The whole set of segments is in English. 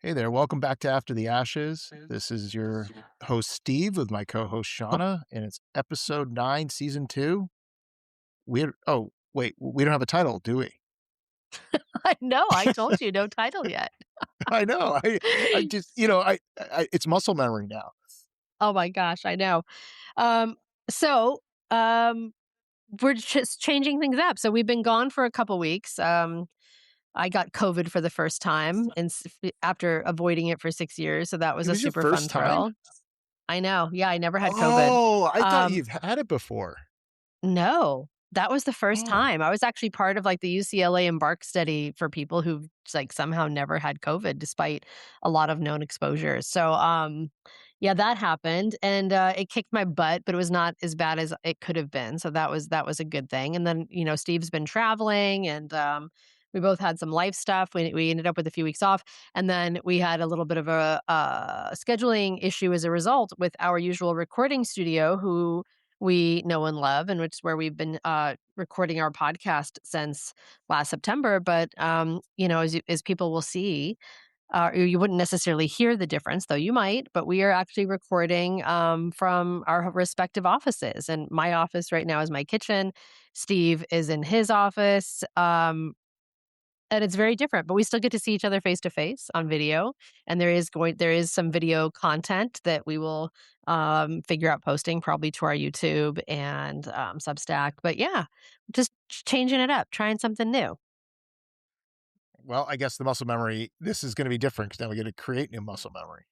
Hey there, welcome back to After the Ashes. This is your host, Steve, with my co host, Shauna, and it's episode 9, season 2. Wait, we don't have a title, do we? I know, I told you, no title yet. I know. I just, it's muscle memory now. Oh my gosh, I know. Um, so, um, we're just changing things up. So we've been gone for a couple weeks. I got COVID for the first time and after avoiding it for 6 years, so that was It a was your super fun first time? thrill. I know. Yeah, I never had COVID. Oh, I thought Um, you've had it before. no, that was the first Oh, time. I was actually part of like the UCLA Embark study for people who've like somehow never had COVID despite a lot of known exposures. So yeah, that happened and it kicked my butt, but it was not as bad as it could have been. So that was a good thing. And then, Steve's been traveling and we both had some life stuff. We ended up with a few weeks off. And then we had a little bit of a scheduling issue as a result with our usual recording studio, who we know and love, and which is where we've been recording our podcast since last September. But as people will see, you wouldn't necessarily hear the difference, though you might. But we are actually recording from our respective offices, and my office right now is my kitchen. Steve is in his office. And it's very different, but we still get to see each other face to face on video. And there is some video content that we will figure out posting probably to our YouTube and Substack. But yeah, just changing it up, trying something new. well, I guess the muscle memory, this is going to be different because now we get to create new muscle memory.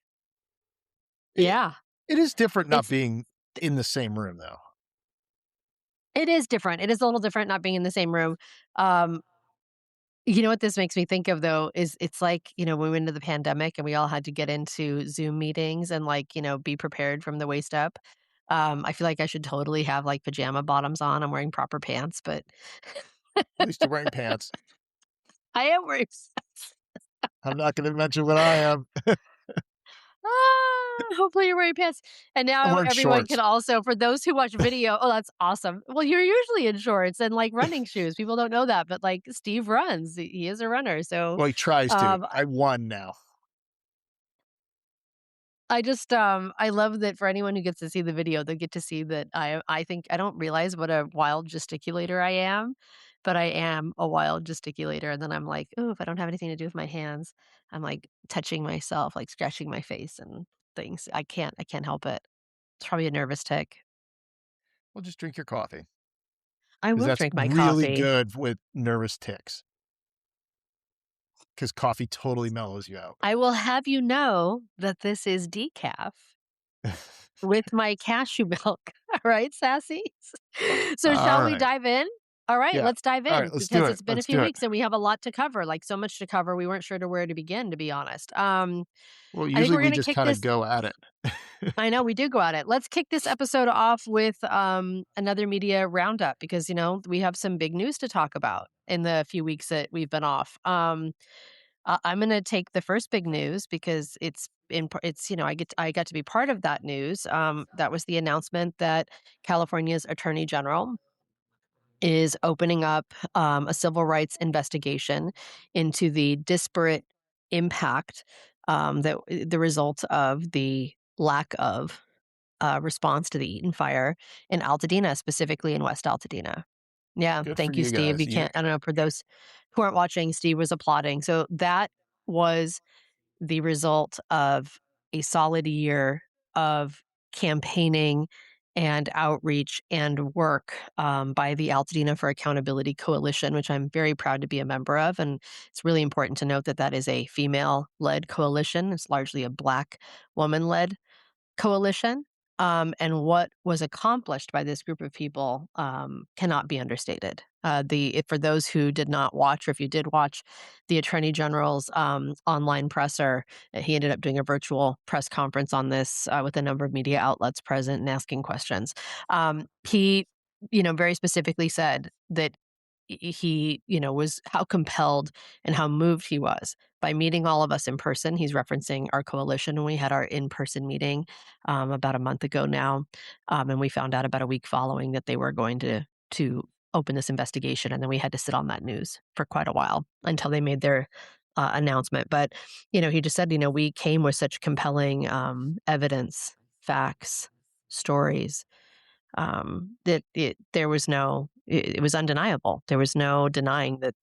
It, Yeah, it is different not it's being in the same room, though. it is different. It is a little different not being in the same room. Um, You know what this makes me think of though is it's like, when we went into the pandemic and we all had to get into Zoom meetings and like, be prepared from the waist up. I feel like I should totally have like pajama bottoms on. I'm wearing proper pants, but At least you're wearing pants. I am wearing I'm not going to mention what I am. hopefully you're wearing pants. And I'm now wearing everyone can shorts. also, for those who watch video, oh, that's awesome. Well, you're usually in shorts and like running shoes. People don't know that, but like Steve runs. He is a runner. So Well, he tries to. um I won now. I love that for anyone who gets to see the video, they'll get to see that I think I don't realize what a wild gesticulator I am, but I am a wild gesticulator. And then I'm like, oh, if I don't have anything to do with my hands, I'm like touching myself, like scratching my face and things. I can't help it. It's probably a nervous tick. Well, just drink your coffee I because will that's drink my really coffee. good with nervous ticks. Because coffee totally mellows you out. I will have you know that this is decaf with my cashew milk. All right, sassy. So All shall we right. dive in? All right, Yeah. let's dive All right. in Let's do because it. it's been a Let's few do it. weeks and we have a lot to cover, like so much to cover. We weren't sure to where to begin, to be honest. Well, I think usually we're we going to just kick kind of this. go at it. I know we do go at it. Let's kick this episode off with another media roundup because we have some big news to talk about in the few weeks that we've been off. I'm going to take the first big news because it's I got to be part of that news. That was the announcement that California's Attorney General is opening up a civil rights investigation into the disparate impact that the result of the lack of response to the Eaton fire in Altadena, specifically in West Altadena. Yeah, Good for thank you, you Steve. guys. You You, can't. I don't know for those who aren't watching. Steve was applauding. So that was the result of a solid year of campaigning and outreach and work by the Altadena for Accountability Coalition, which I'm very proud to be a member of. And it's really important to note that that is a female led coalition. It's largely a Black woman led coalition. And what was accomplished by this group of people cannot be understated. For those who did not watch, or if you did watch, the Attorney General's online presser, he ended up doing a virtual press conference on this with a number of media outlets present and asking questions. He, very specifically said that he, was how compelled and how moved he was by meeting all of us in person. He's referencing our coalition when we had our in-person meeting about a month ago now, and we found out about a week following that they were going to open this investigation, and then we had to sit on that news for quite a while until they made their announcement. But, he just said, we came with such compelling evidence, facts, stories, that it was undeniable. There was no denying that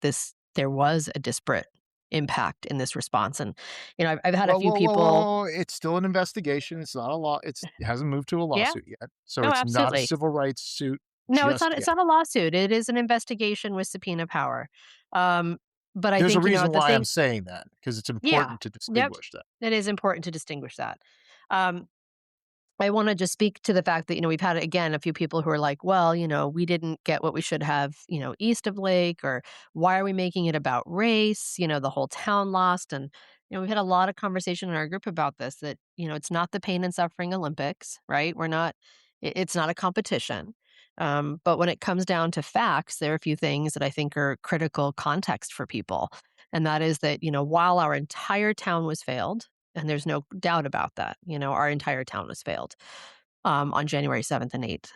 there was a disparate impact in this response. And, I've had a Whoa, few whoa, whoa, whoa, people. whoa, it's still an investigation, it's not a law it hasn't moved to a Yeah, lawsuit yet, so no, it's not a absolutely. civil rights suit No, it's just not. It's yet. not a lawsuit. It is an investigation with subpoena power. Um, but I There's a think, reason the why I'm thing. saying that, because it's Yeah. important to Yep. distinguish that. It is important to distinguish that. Um, I wanna just speak to the fact that, we've had, again, a few people who are like, "Well, we didn't get what we should have, east of Lake," or, "Why are we making it about race?" The whole town lost, and, we've had a lot of conversation in our group about this, that, it's not the pain and suffering Olympics, right? We're not it's not a competition. But when it comes down to facts, there are a few things that I think are critical context for people, and that is that, while our entire town was failed, and there's no doubt about that. Our entire town was failed on January 7th and 8th,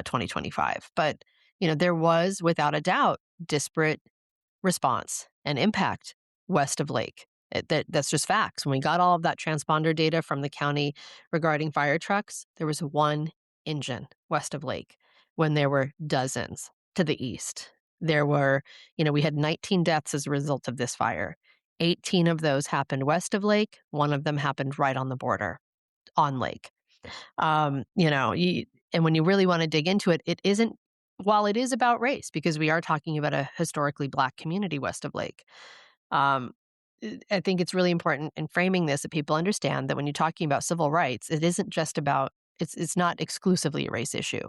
2025. But, there was, without a doubt, disparate response and impact west of Lake. That's just facts. When we got all of that transponder data from the county regarding fire trucks, there was one engine west of Lake when there were dozens to the east. We had 19 deaths as a result of this fire. 18 of those happened west of Lake. One of them happened right on the border on Lake. And when you really want to dig into it, it isn't, while it is about race, because we are talking about a historically Black community west of Lake. Um, I think it's really important in framing this that people understand that when you're talking about civil rights, it isn't just about, it's not exclusively a race issue.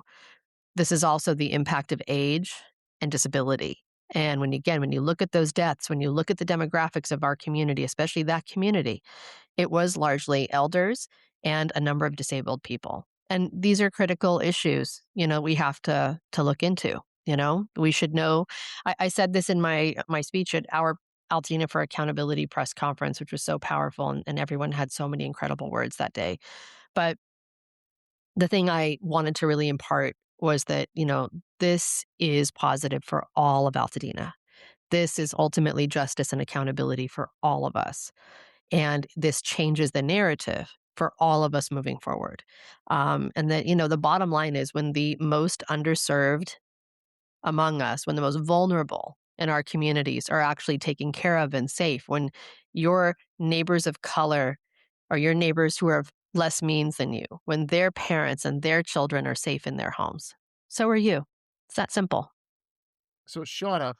This is also the impact of age and disability. And when you look at those deaths, when you look at the demographics of our community, especially that community, it was largely elders and a number of disabled people. And these are critical issues, we have to look into. We should know. I said this in my speech at our Altadena for Accountability press conference, which was so powerful, and everyone had so many incredible words that day. But the thing I wanted to really impart was that, this is positive for all of Altadena. This is ultimately justice and accountability for all of us. And this changes the narrative for all of us moving forward. And that, the bottom line is when the most underserved among us, when the most vulnerable in our communities are actually taken care of and safe, when your neighbors of color or your neighbors who are of less means than you, when their parents and their children are safe in their homes, so are you. It's that simple. So, Shauna,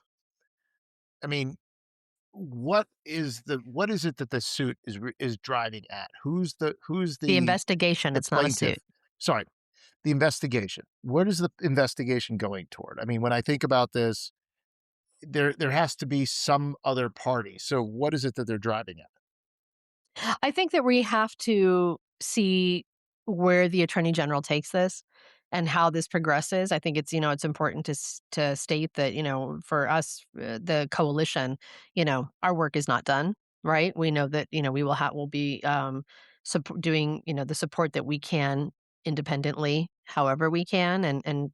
I mean, what is it that the suit is driving at? Who's The investigation, the it's not a plaintiff? suit. Sorry, the investigation. What is the investigation going toward? I mean, when I think about this, there has to be some other party. So what is it that they're driving at? I think that we have to see where the attorney general takes this and how this progresses. I think it's important to state that, for us, the coalition, our work is not done, right? We know that, we'll be doing, the support that we can independently, however we can. And,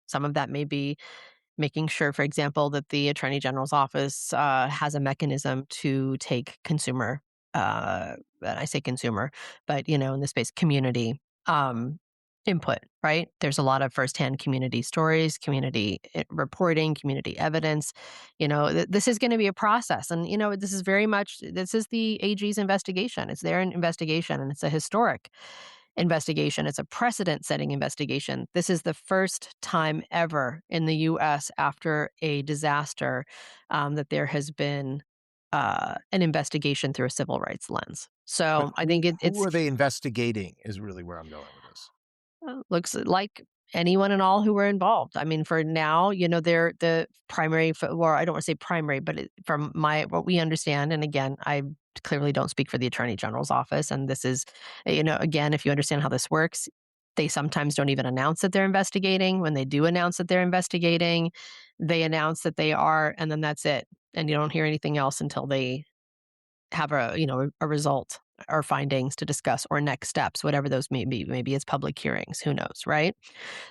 some of that may be making sure, for example, that the attorney general's office has a mechanism to take consumer, and I say consumer, but in this space, community input. Right? There's a lot of firsthand community stories, community reporting, community evidence. This is going to be a process, and this is the AG's investigation. It's their investigation, and it's a historic investigation. It's a precedent setting investigation. This is the first time ever in the US after a disaster that there has been an investigation through a civil rights lens. But So I think who are they investigating is really where I'm going with this. looks like anyone and all who were involved. I mean, for now, they're the primary, well, I don't want to say primary, but from what we understand, and again, I clearly don't speak for the attorney general's office. And this is, again, if you understand how this works, they sometimes don't even announce that they're investigating. When they do announce that they're investigating, they announce that they are, and then that's it. And you don't hear anything else until they have a result or findings to discuss or next steps, whatever those may be. Maybe it's public hearings, who knows, right?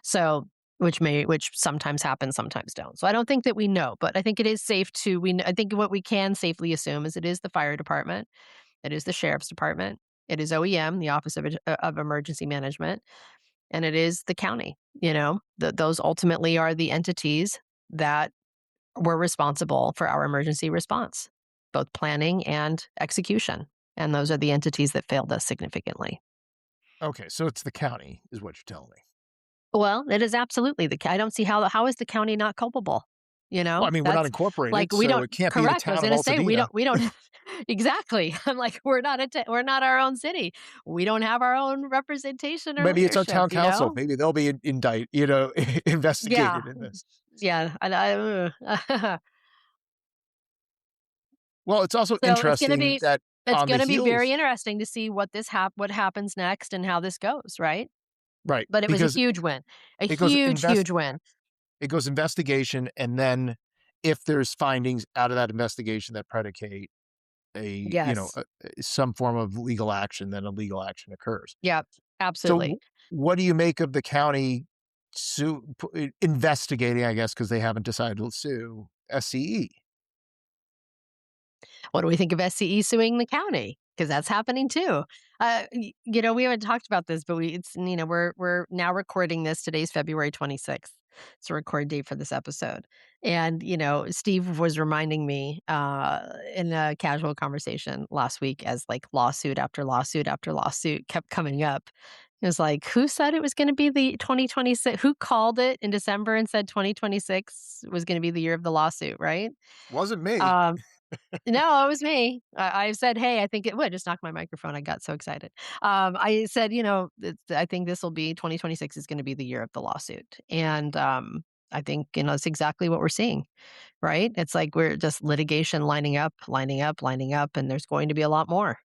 So which sometimes happens, sometimes don't. So I don't think that we know, but I think it is safe to I think what we can safely assume is it is the fire department, it is the sheriff's department, it is OEM, the Office of Emergency Management, and it is the county. Those ultimately are the entities that were responsible for our emergency response, both planning and execution. And those are the entities that failed us significantly. Okay, so it's the county is what you're telling me. Well, it is absolutely I don't see how is the county not culpable? Well, I mean, we're not That's incorporated, like we so don't it can't be the correct. I was town of gonna say Altadena. we don't exactly. I'm like, we're not our own city. We don't have our own representation or Maybe it's our leadership, town council. Maybe they'll be Yeah. investigated in this. Yeah. Well, it's also So interesting that it's on the gonna be very heels, interesting to see what happens next and how this goes, right? right, But it was a because huge win. A it goes huge, huge win. it goes investigation, and then if there's findings out of that investigation that predicate Yes. some form of legal action, then a legal action occurs. Yep. So, Absolutely. what do you make of the county investigating, I guess, because they haven't decided to sue SCE? What do we think of SCE suing the county? Because that's happening too. We haven't talked about this, but we're now recording this. Today's February 26th. It's a record date for this episode. And, Steve was reminding me in a casual conversation last week as like lawsuit after lawsuit after lawsuit kept coming up. It was like, who said it was going to be the 2026? Who called it in December and said 2026 was going to be the year of the lawsuit, right? Wasn't me. Um, no, it was me. I said, "Hey, I think it would." Just knocked my microphone. I got so excited. I said, I think this will be 2026 is going to be the year of the lawsuit, and I think it's exactly what we're seeing. Right? It's like we're just litigation lining up, lining up, lining up, and there's going to be a lot more.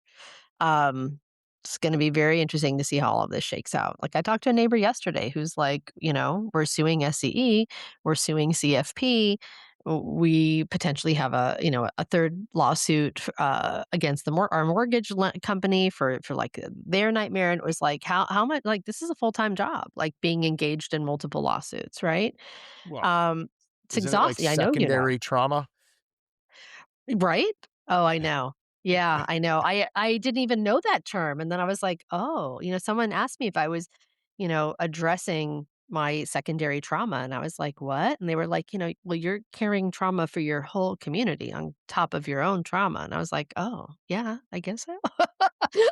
Um, it's going to be very interesting to see how all of this shakes out. Like I talked to a neighbor yesterday who's like, we're suing SCE, we're suing CFP, we potentially have a third lawsuit against our mortgage company for like their nightmare. And it was like how much like this is a full-time job, like being engaged in multiple lawsuits, right? Well, Um, it's isn't it like exhausting. I know you know. secondary trauma? Right? Oh, I know. Yeah, I know. I didn't even know that term, and then I was like, "Oh," someone asked me if I was, addressing my secondary trauma, and I was like, "What?" And they were like, "Well, you're carrying trauma for your whole community on top of your own trauma." And I was like, "Oh, yeah, I guess so."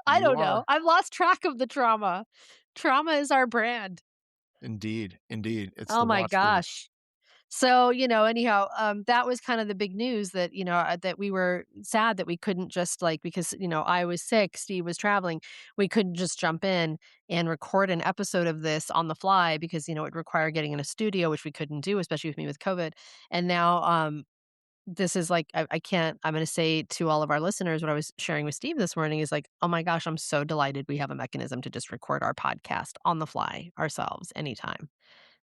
I You don't know. are. I've lost track of the trauma. Trauma is our brand. Indeed, indeed. It's Oh the my watchword. gosh. So, anyhow, that was kind of the big news that, that we were sad that we couldn't just like, because, I was sick, Steve was traveling, we couldn't just jump in and record an episode of this on the fly because, it required getting in a studio, which we couldn't do, especially with me with COVID. And now, this is like, I can't, I'm going to say to all of our listeners, what I was sharing with Steve this morning is like, oh my gosh, I'm so delighted we have a mechanism to just record our podcast on the fly ourselves anytime.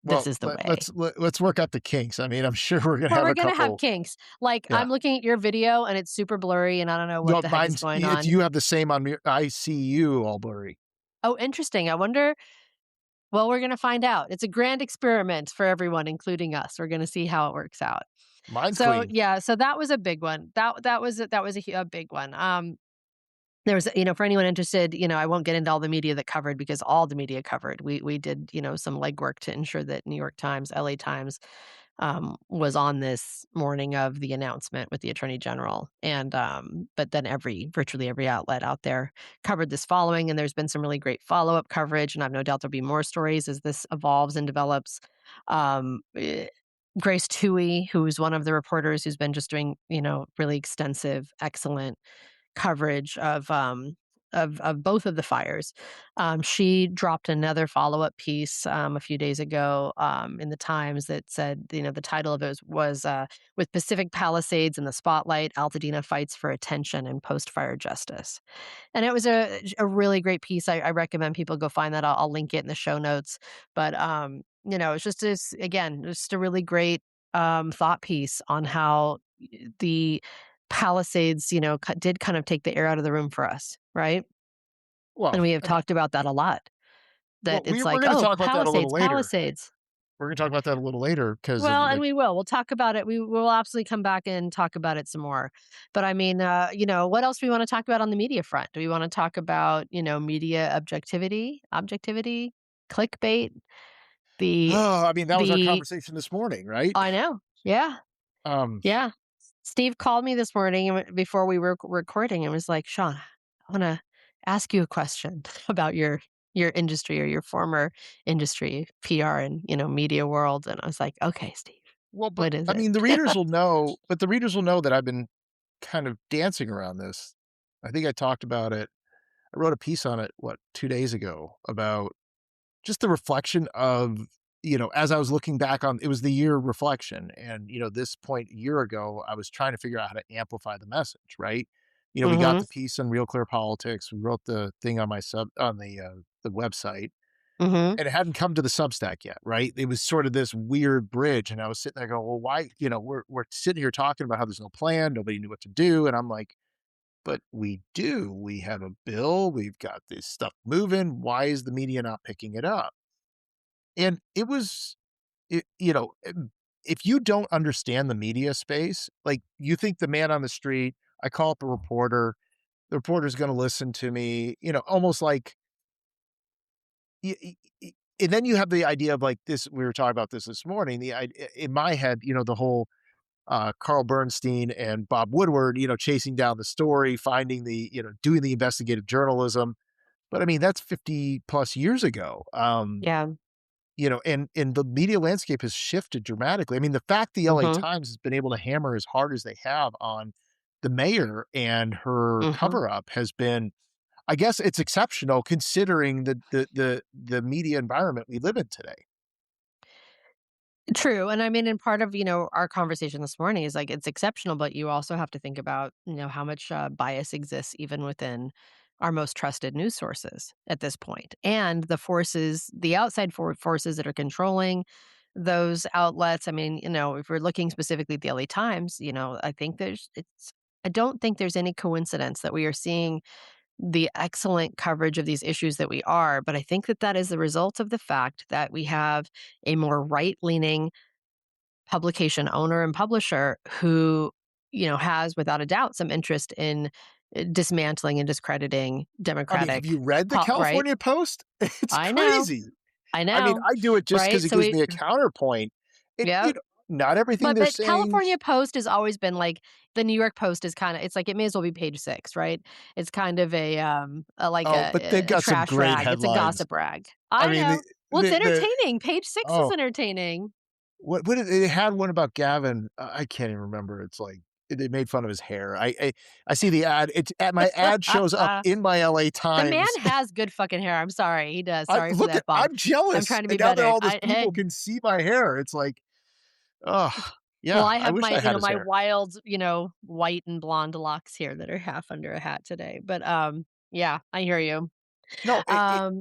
This Well, is the let, way. let's let, let's work out the kinks. I mean, I'm sure we're gonna Well, have we're a gonna have couple. kinks. Like, Yeah. I'm looking at your video and it's super blurry and I don't know what No, the heck is mine's going it's on. you have the same on me. I see you all blurry. Oh, interesting. I wonder well, we're gonna find out. It's a grand experiment for everyone, including us. We're gonna see how it works out. Mine's So, clean. yeah, so that was a big one. That was a big one. There was, for anyone interested, I won't get into all the media that covered because all the media covered. We did, some legwork to ensure that New York Times, LA Times, was on this morning of the announcement with the attorney general. And but then virtually every outlet out there covered this following, and there's been some really great follow up coverage. And I've no doubt there'll be more stories as this evolves and develops. Um, eh, Grace Tui, who's one of the reporters who's been just doing, really extensive, excellent coverage of both of the fires. She dropped another follow up piece a few days ago in the Times that said, the title of it was "With Pacific Palisades in the Spotlight, Altadena Fights for Attention and Post Fire Justice." And it was a really great piece. I recommend people go find that. I'll link it in the show notes. But it's just again, just a really great thought piece on how the Palisades, did kind of take the air out of the room for us, right? And Well, we have I mean, talked about that a lot. That well, it's we're like, going to oh, talk about that a little Palisades, later. Palisades. We're gonna talk about that a little later because of Well, and the we will. We'll talk about it. We will absolutely come back and talk about it some more. But I mean, what else do we want to talk about on the media front? Do we want to talk about, media objectivity, clickbait, the oh, I mean, that was our the conversation this morning, right? I know. Yeah. Um, Yeah. Steve called me this morning before we were recording and was like, "Sean, I want to ask you a question about your industry or your former industry, PR and, media world." And I was like, "Okay, Steve, well, but what is I it?" mean, the readers will know, but the readers will know that I've been kind of dancing around this. I think I talked about it. I wrote a piece on it, what, 2 days ago about just the reflection of, as I was looking back on it was the year reflection and, this point a year ago, I was trying to figure out how to amplify the message, right? We got Mhm. the piece on Real Clear Politics, we wrote the thing on my on the website, Mhm. and it hadn't come to the Substack yet, right? It was sort of this weird bridge, and I was sitting there going, "Well, why?" We're sitting here talking about how there's no plan, nobody knew what to do, and I'm like, "But we do. We have a bill. We've got this stuff moving. Why is the media not picking it up?" And it was, if you don't understand the media space, like you think the man on the street, I call up a reporter, the reporter's going to listen to me, almost like, and then you have the idea of like this. We were talking about this morning. The idea in my head, the whole Carl Bernstein and Bob Woodward, chasing down the story, finding doing the investigative journalism. But I mean, that's 50 plus years ago. Yeah. And the media landscape has shifted dramatically. I mean, the fact the LA Mhm. Times has been able to hammer as hard as they have on the mayor and her Mhm. cover up has been, I guess it's exceptional considering the media environment we live in today. True, and I mean, and part of, our conversation this morning is, like, it's exceptional, but you also have to think about, how much, bias exists even within our most trusted news sources at this point, and the outside forces that are controlling those outlets. I mean, if we're looking specifically at the LA Times, I don't think there's any coincidence that we are seeing the excellent coverage of these issues that we are, but I think that that is the result of the fact that we have a more right-leaning publication owner and publisher who, has without a doubt some interest in dismantling and discrediting I mean, have democratic you read the right? California Post? It's I know. crazy. I I mean, know. I do it just because Right? it So gives we me a counterpoint. yeah. Not everything But they're but saying. California Post has always been like the New York Post is kinda it's like it may as well be page 6, right? It's kind of like Oh, but they've a got some trash great rag. It's a headlines. gossip rag. I I mean, know. Well, it's the entertaining. Page 6 is oh, entertaining. what did they had one about Gavin, I can't even remember, it's like, they made fun of his hair. I see the ad, it's at my ad shows up in my LA The man Times. has good fucking hair. I'm sorry. He does. I Sorry for look the at F-bomb. I'm I'm jealous, trying to be and now that better. all those Hey, people can see my hair, it's like, oh well, yeah, I I have wish my, I had his my hair. wild, white and blonde locks here that are half under a hat today. But yeah, I hear you. No,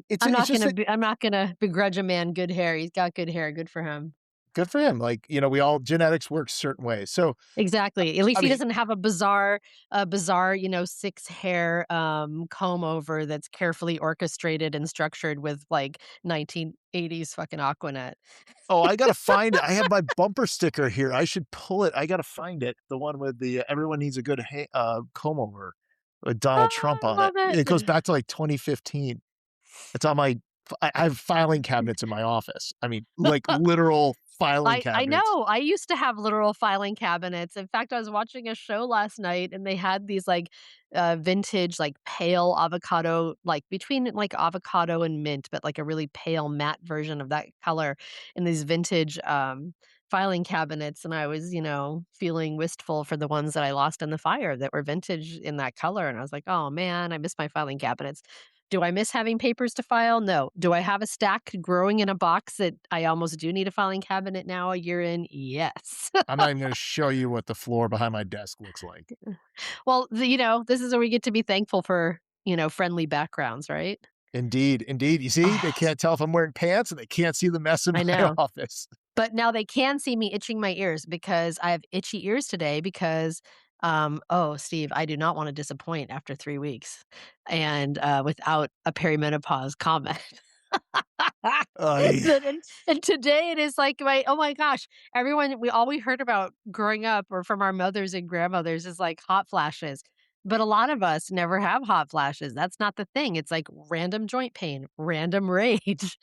it's just that I'm not gonna begrudge a man good hair. He's got good hair. Good for him. good for him, like, we all genetics works certain ways, so, Exactly. At least I he mean, doesn't have a bizarre, 6 hair comb over that's carefully orchestrated and structured with like 1980s fucking Aquanet. oh, I gotta find it. I have my bumper sticker here. I should pull it. I gotta find it. The one with the everyone needs a good comb over with Donald Trump Oh, I on it. love It goes it. back to like 2015. It's on my. I have filing cabinets in my office. I mean, like literal filing I cabinets. know. I used to have literal filing cabinets. In fact, I was watching a show last night and they had these like vintage like pale avocado like between like avocado and mint but like a really pale matte version of that color in these vintage filing cabinets and I was, feeling wistful for the ones that I lost in the fire that were vintage in that color and I was like, "Oh man, I miss my filing cabinets." Do I miss having papers to file? No. Do I have a stack growing in a box that I almost do need a filing cabinet now a year in? Yes. I'm not even gonna show you what the floor behind my desk looks like. Well, this is where we get to be thankful for, friendly backgrounds, right? Indeed, indeed. You see, they Oh, can't tell if I'm wearing pants, and they can't see the mess in I my know. office. But now they can see me itching my ears because I have itchy ears today because, oh, Steve, I do not want to disappoint after 3 weeks and without a perimenopause comment. Ay. And today it is like oh my gosh, everyone we heard about growing up or from our mothers and grandmothers is like hot flashes. But a lot of us never have hot flashes. That's not the thing. It's like random joint pain, random rage.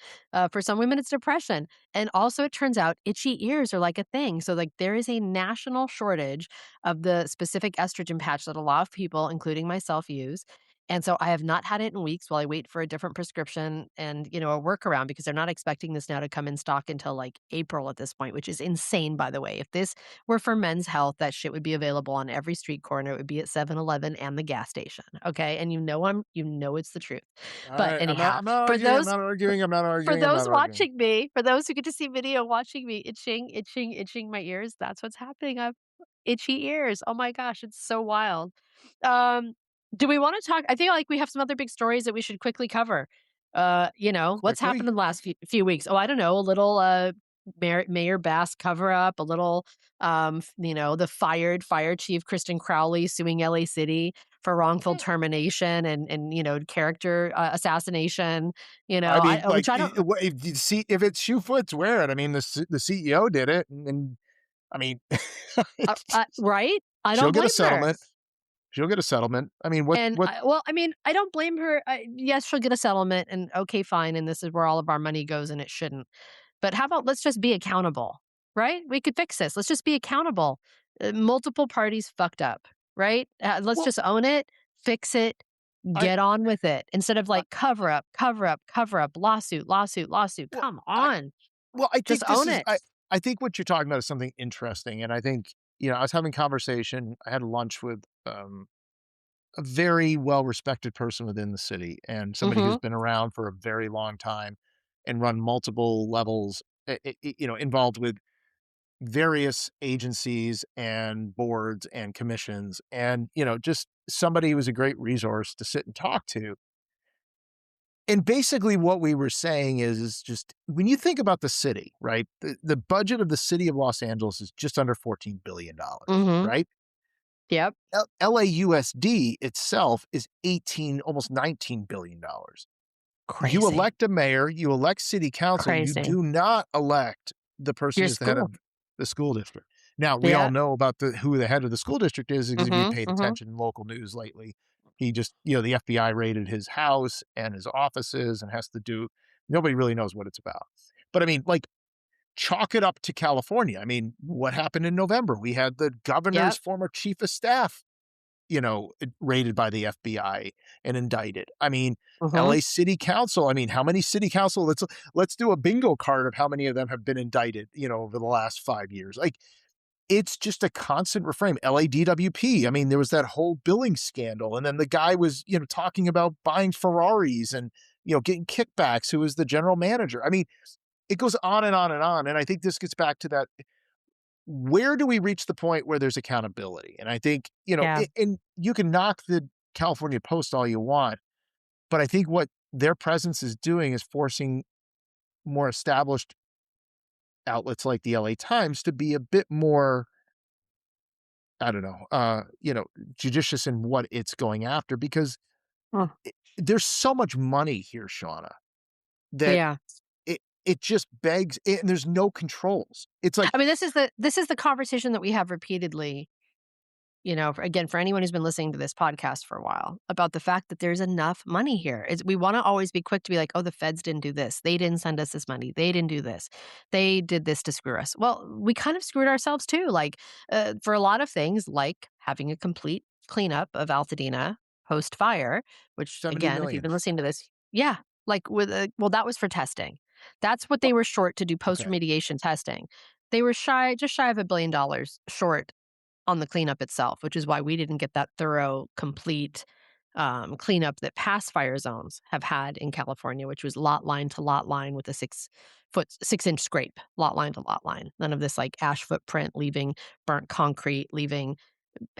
For some women, it's depression. And also, it turns out itchy ears are like a thing. So, like, there is a national shortage of the specific estrogen patch that a lot of people, including myself, use. And so I have not had it in weeks while I wait for a different prescription and, a workaround because they're not expecting this now to come in stock until like April at this point, which is insane, by the way. If this were for Men's Health, that shit would be available on every street corner. It would be at 7-Eleven and the gas station. Okay. And it's the truth. But Alright, anyhow, I'm not for arguing, I'm those not arguing, I'm not for arguing, I'm those not arguing. watching me, for those who get to see video watching me itching, itching, itching my ears, that's what's happening. I've itchy ears. Oh my gosh, it's so wild. Um, do we wanna talk I feel like we have some other big stories that we should quickly cover. What's happened Quickly? in the last few weeks? Oh, I don't know, a little, Mayor Bass cover up, a little, the fired fire chief Kristen Crowley suing LA City for wrongful Mm, termination and character, assassination, I mean, which like, I don't if you see if it's shoe fits, wear it. I mean, the CEO did it, and I mean, right? I she'll don't get a blame her. settlement. She'll get a settlement. I mean, And I mean, I don't blame her. Yes, she'll get a settlement and okay, fine. And this is where all of our money goes and it shouldn't. But how about let's just be accountable, right? We could fix this. Let's just be accountable. Multiple parties fucked up, right? Let's well, just own it, fix it, I get on with it instead of I like cover up, cover up, cover up, lawsuit, lawsuit, lawsuit. well, Come I on, I just think this own is it. I think what you're talking about is something interesting, and I think, I was having conversation. I had lunch with, a very well-respected person within the city and somebody who's Mm-hmm. been around for a very long time and run multiple levels, involved with various agencies and boards and commissions and, just somebody who was a great resource to sit and talk to. And basically what we were saying is just when you think about the city, right? The budget of the city of Los Angeles is just under $14 billion, Mm-hmm. right? Yep. LAUSD itself is 18, almost $19 billion. You Crazy. elect a mayor, you elect city council, you Crazy. do not elect the person Your who's the head school. of the school district. Now, we all Yeah. know about who the head of the school district is because if you Mm-hmm. paid Mm-hmm. attention in local news lately, he just, the FBI raided his house and his offices and has to do nobody really knows what it's about. But I mean, like, chalk it up to California. I mean, what happened in November? We had the governor's Yep. former chief of staff, raided by the FBI and indicted. I mean, Mm-hmm. LA City Council. I mean, how many city council? Let's do a bingo card of how many of them have been indicted, over the last 5 years. Like, it's just a constant refrain. LADWP. I mean, there was that whole billing scandal, and then the guy was, talking about buying Ferraris and, getting kickbacks. Who was the general manager? I mean, it goes on and on and on. And I think this gets back to that, where do we reach the point where there's accountability? And I think, Yeah. and you can knock the California Post all you want, but I think what their presence is doing is forcing more established outlets like the LA Times to be a bit more, I don't know, judicious in what it's going after because Huh. there's so much money here, Shauna, that Yeah. it just begs, and there's no controls. It's like, I mean, this is the conversation that we have repeatedly, for anyone who's been listening to this podcast for a while, about the fact that there's enough money here. We want to always be quick to be like, oh, the feds didn't do this. They didn't send us this money. They didn't do this. They did this to screw us. Well, we kind of screwed ourselves too. Like for a lot of things, like having a complete cleanup of Altadena post fire, which 70 again, if you've million. been listening to this, yeah, like well, that was for testing. That's what they Well, were short to do post okay. remediation testing. They were just shy of $1 billion short on the cleanup itself, which is why we didn't get that thorough, complete cleanup that past fire zones have had in California, which was lot line to lot line with a 6-inch scrape, lot line to lot line. None of this like ash footprint leaving burnt concrete, leaving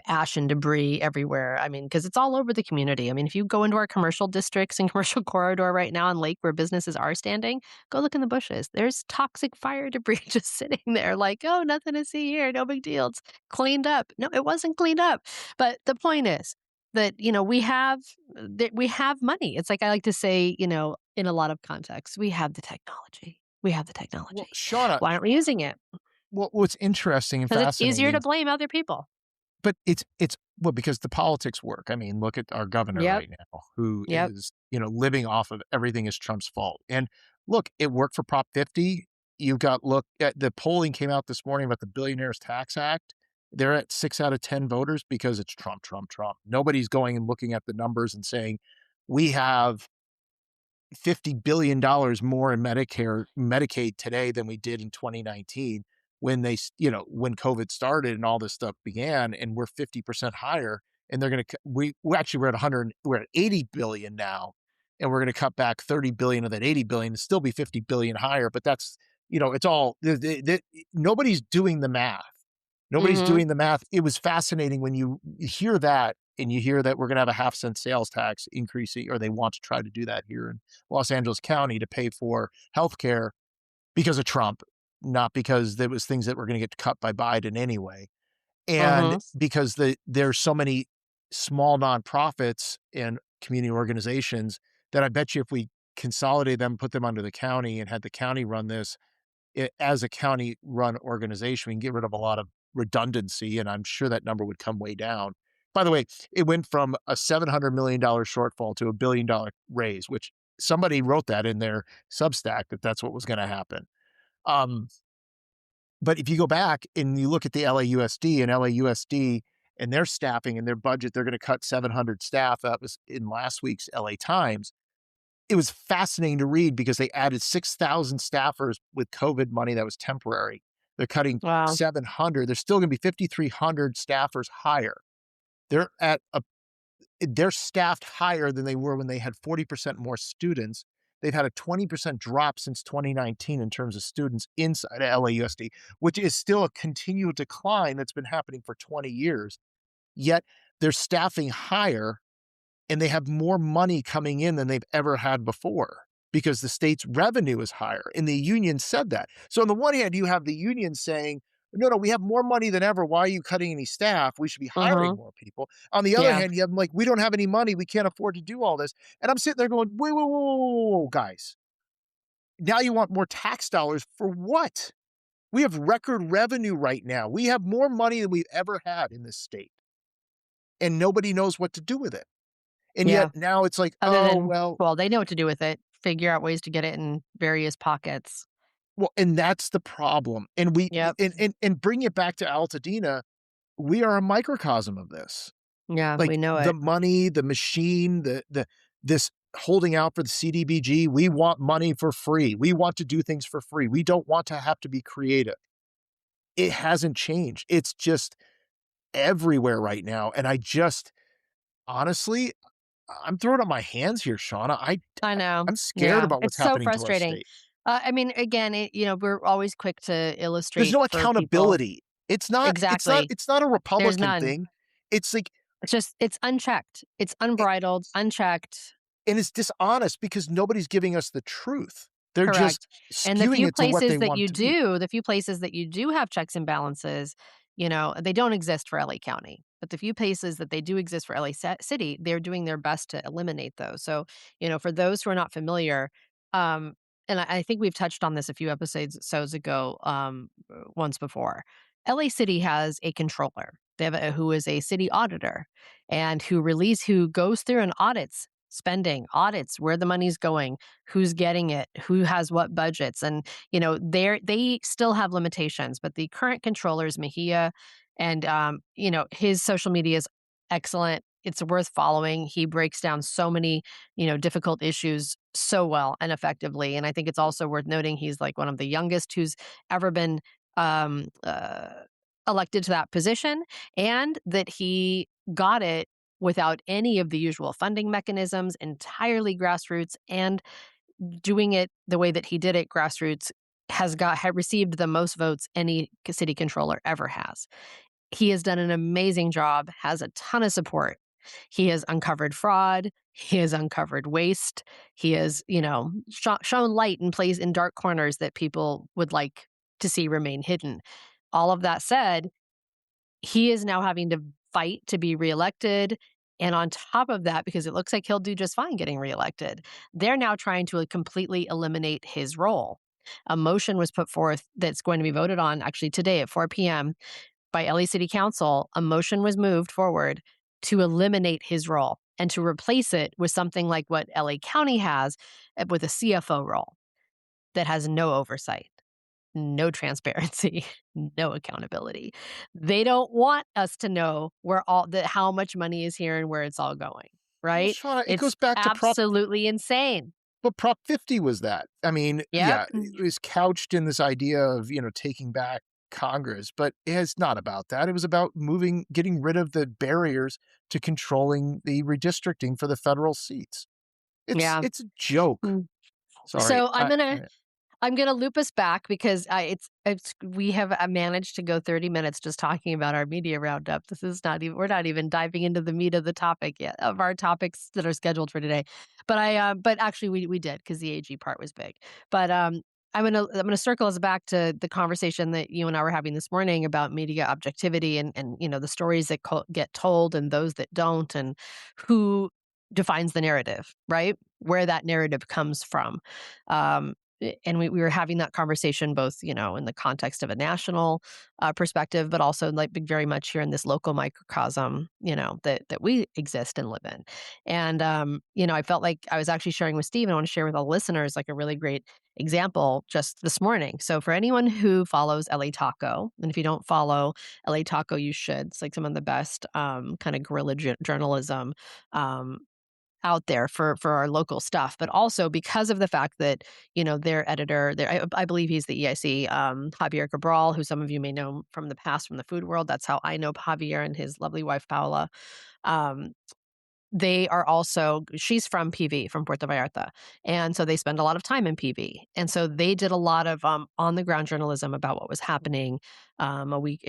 ash and debris everywhere. I mean, because it's all over the community. I mean, if you go into our commercial districts and commercial corridor right now in Lake where businesses are standing, go look in the bushes. There's toxic fire debris just sitting there, like, oh, nothing to see here. No big deal. It's cleaned up. No, it wasn't cleaned up. But the point is that, we have money. It's like I like to say, in a lot of contexts. We have the technology. We have the Well, technology. Shauna, Why aren't we using it? what's interesting and Because it's easier to fascinating, blame other people. but it's well, because the politics work. I mean, look at our governor Yep. right now, who Yep. is, living off of everything is Trump's fault. And look, it worked for Prop 50. You've got look at the polling came out this morning about the Billionaires Tax Act. They're at 6 out of 10 voters because it's Trump, Trump, Trump. Nobody's going and looking at the numbers and saying, we have $50 billion more in Medicare, Medicaid today than we did in 2019 when when COVID started and all this stuff began, and we're 50% higher. And they're going to, we actually, we're at 100, we're at 80 billion now, and we're going to cut back 30 billion of that 80 billion and still be 50 billion higher. But that's, it's all, nobody's doing the math. Nobody's Mhm. doing the math. It was fascinating when you hear that, and you hear that we're going to have a half-cent sales tax increasing, or they want to try to do that here in Los Angeles County to pay for healthcare because of Trump, not because there was things that were going to get cut by Biden anyway. And Mhm. because there's so many small nonprofits and community organizations that I bet you if we consolidate them, put them under the county and had the county run this, as a county run organization, we can get rid of a lot of redundancy, and I'm sure that number would come way down. By the way, it went from a $700 million shortfall to $1 billion raise, which somebody wrote that in their Substack that that's what was going to happen. Um, but if you go back and you look at the LAUSD and their staffing and their budget, they're going to cut 700 staff. That was in last week's LA Times. It was fascinating to read because they added 6,000 staffers with COVID money that was temporary. They're cutting Wow. 700. There's still going to be 5,300 staffers higher. They're at a they're staffed higher than they were when they had 40% more students. They've had a 20% drop since 2019 in terms of students inside of LAUSD, which is still a continual decline that's been happening for 20 years. Yet they're staffing higher and they have more money coming in than they've ever had before because the state's revenue is higher. And the union said that. So on the one hand, you have the union saying, no, no, we have more money than ever. Why are you cutting any staff? We should be hiring Mhm. more people. On the other Yeah. hand, you have them like, we don't have any money. We can't afford to do all this. And I'm sitting there going, wait, whoa, whoa, whoa, whoa, whoa, guys. Now you want more tax dollars for what? We have record revenue right now. We have more money than we've ever had in this state. And nobody knows what to do with it. And yet Yeah. now it's like, Other oh, than well, well, they know what to do with it, figure out ways to get it in various pockets. and that's the problem. And we Yep. and bring it back to Altadena, we are a microcosm of this. Yeah, we Like know the it. money, the machine, the this holding out for the CDBG, we want money for free. We want to do things for free. We don't want to have to be creative. It hasn't changed. It's just everywhere right now. And I just honestly, I'm throwing up my hands here, Shauna. I know. I'm scared Yeah, about what's it's so happening to our frustrating. state. I mean, again, we're always quick to There's illustrate no for people. accountability. Exactly. It's not a There's Republican none. thing. It's like It's unchecked. It's it unbridled, unchecked. and it's dishonest because nobody's giving us the truth. They're Correct. just And skewing it to what they want to be. the few places that you do have checks and balances, they don't exist for LA County. But the few places that they do exist for City, they're doing their best to eliminate those. So, for those who are not familiar, um, and I think we've touched on this a few episodes ago, once before. LA City has a controller. They have who is a city auditor and who goes through and audits spending, audits where the money's going, who's getting it, who has what budgets. And, they still have limitations, but the current controller is Mejia. And, his social media is excellent. It's worth following. He breaks down so many, difficult issues so well and effectively. And I think it's also worth noting he's like one of the youngest who's ever been um, uh, elected to that position, and that he got it without any of the usual funding mechanisms, entirely grassroots, and doing it the way that he did it grassroots had received the most votes any city controller ever has. He has done an amazing job, has a ton of support. He has uncovered fraud, he has uncovered waste, he has, shown light in in dark corners that people would like to see remain hidden. All of that said, he is now having to fight to be reelected, And on top of that, because it looks like he'll do just fine getting reelected, they're now trying to completely eliminate his role. A motion was put forth that's going to be voted on actually today at 4 p.m. by LA City Council. A motion was moved forward to eliminate his role and to replace it with something like what LA County has, with a CFO role that has no oversight, no transparency, no accountability. They don't want us to know where all the how much money is here and where it's all going, Well, right? Shauna, it It's goes back to absolutely insane. Prop 50 was that. I mean, Yep. yeah, it was couched in this idea of, taking back Congress, but it's not about that. It was about getting rid of the barriers to controlling the redistricting for the federal seats. Yeah. It's a joke. Mm. Sorry. So I'm gonna loop us back because it's we have managed to go 30 minutes just talking about our media roundup. This is not even we're not even diving into the meat of the topic yet of our topics that are scheduled for today. But actually we did because the AG part was big. But I'm gonna circle us back to the conversation that you and I were having this morning about media objectivity and the stories that get told and those that don't, and who defines the narrative, right? Where that narrative comes from. Um, and we were having that conversation both in the context of a national perspective, but also like very much here in this local microcosm that we exist and live in. And I felt like I was actually sharing with Steve, and I want to share with all listeners like a really great example just this morning. So for anyone who follows LA Taco, and if you don't follow LA Taco, you should. It's like some of the best kind of guerrilla journalism um, out there for our local stuff, but also because of the fact that their editor, I believe he's the EIC, Javier Cabral, who some of you may know from the past from the food world. That's how I know Javier and his lovely wife Paola. Um, they are also she's from PV, from Puerto Vallarta, and so they spend a lot of time in PV, and so they did a lot of on the ground journalism about what was happening a week,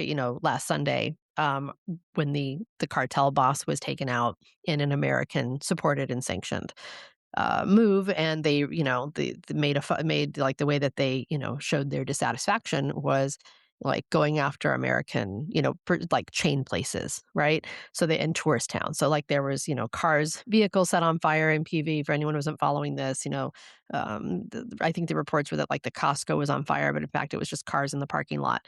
last Sunday, when the cartel boss was taken out in an American supported and sanctioned move, and they they made like the way that they showed their dissatisfaction was like going after American like chain places, right? So they in tourist towns. So like there was vehicles set on fire in PV. For anyone who wasn't following this, I think the reports were that like the Costco was on fire, but in fact it was just cars in the parking lot.